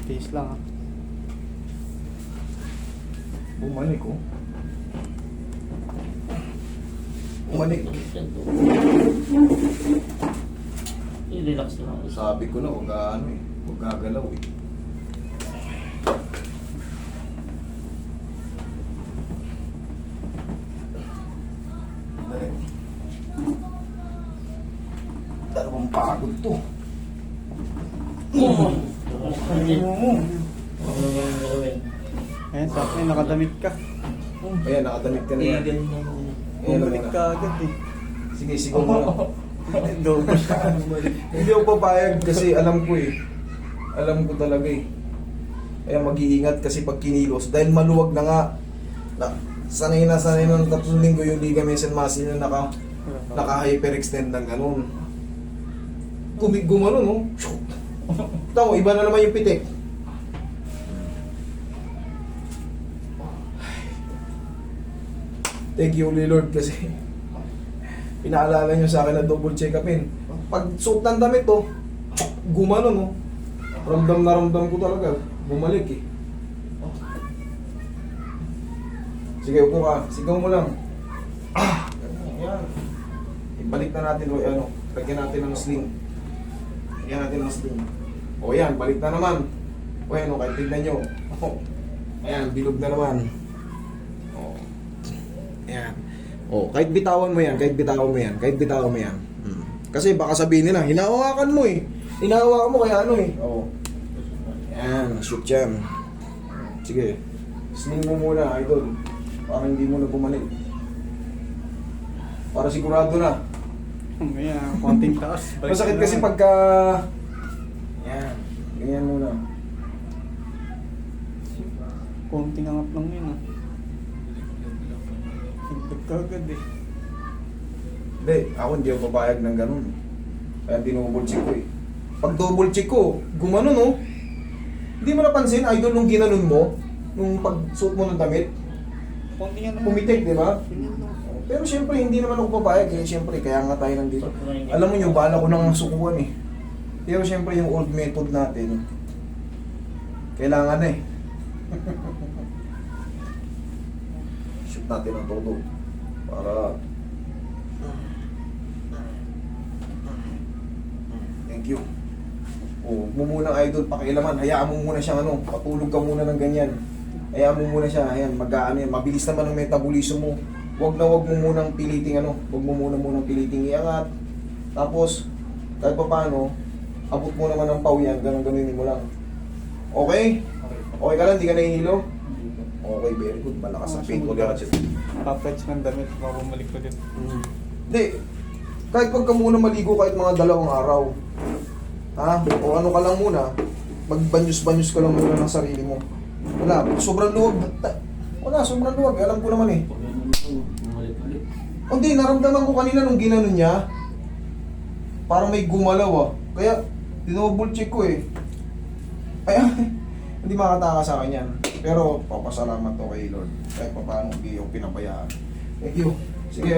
Peace lang ha. Bumalik oh. Bumalik. I-relax lang. Sabi ko na, huwag ano eh. Huwag gagalaw eh. Dali. Dalawang pagod to. Ayan, sabi nakadamit ka. Ayan, nakadamit ka na yan. Ayan Bumalik na ka agad eh. Sige, sigaw mo lang. Double. Hindi ako papayag kasi alam ko eh. Alam ko talaga eh. Kaya mag-iingat kasi pag kinilos. Dahil maluwag na nga. Sanay na ng 3 linggo yung ligaments and muscle na naka-hyperextend ng ganun. Gumanon no? Tama, iba na naman yung pitik. Thank you, Lord, kasi pinaalala nyo sa akin na double check-upin. Pag suot ng damit to, gumano no. Ramdam na ramdam ko talaga. Bumalik eh. Sige, upo ka. Sigaw mo lang. Yan. Ibalik na natin o ano. Lagyan natin ng sling. Lagyan natin ng sling. O yan, balik na naman. O yan o, kahit tignan nyo. O, ayan, bilog na naman. O. Ayan. O, kahit bitawan mo yan, kahit bitawan mo yan, kahit bitawan mo yan. Kasi baka sabihin nila, hinahawakan mo eh. Hinahawakan mo kaya ano eh. O. Ayan, shoot yan. Sige. Sling mo muna, idol. Para hindi mo na bumalik. Para sigurado na. Ayan, konting taas. Balik Masakit na kasi naman. pagka... Yan. Ganyan muna. Konting angat lang yun ah. Higpag ka agad eh. Hindi, ako hindi ako papayag ng ganun. Kaya dinouble check ko eh. Pag double check ko, gumano no? Hindi mo napansin, idol, nung ginanon mo, nung pag-suot mo ng damit, Konting ano. pumitik, di ba? Ganyan lang. Pero siyempre, hindi naman ako papayag. Eh. Siyempre, kaya nga tayo nandito. Alam mo nyo, bala ko nang sukuan eh. Pero siyempre, yung old method natin, kailangan na eh. Shoot natin ang todo. Para... Thank you. O, huwag mo munang idol, pakialaman. Hayaan mo muna siyang ano, patulog ka muna ng ganyan. Hayaan mo muna siya, ayan, mag-ano yan. Mabilis naman ang metabolismo mo. Huwag mo munang piliting ano, huwag mo munang piliting iangat. Tapos, kahit pa paano, abot mo naman ng paw yan, ganun-ganunin mo lang. Okay? Okay ka lang, di ka nahihilo? Okay, very good. Malakas ang pain tolerance. Papets ng damit, mabumalik ko din. Hindi. Kahit wag ka muna maligo kahit mga 2 araw. Ha? O ano ka lang muna, magbanyos-banyos ka lang muna ng sarili mo. Wala, sobrang luwag. Wala, sobrang luwag. Alam ko naman eh. Hindi, naramdaman ko kanina nung ginanon niya. Parang may gumalaw ah. Kaya, dinouble check ko eh. Ay, hindi makataka sa akin yan. Pero, papasalamat to kay Lord. Kahit pa paano, hindi yung pinabayaan. Thank you. Sige.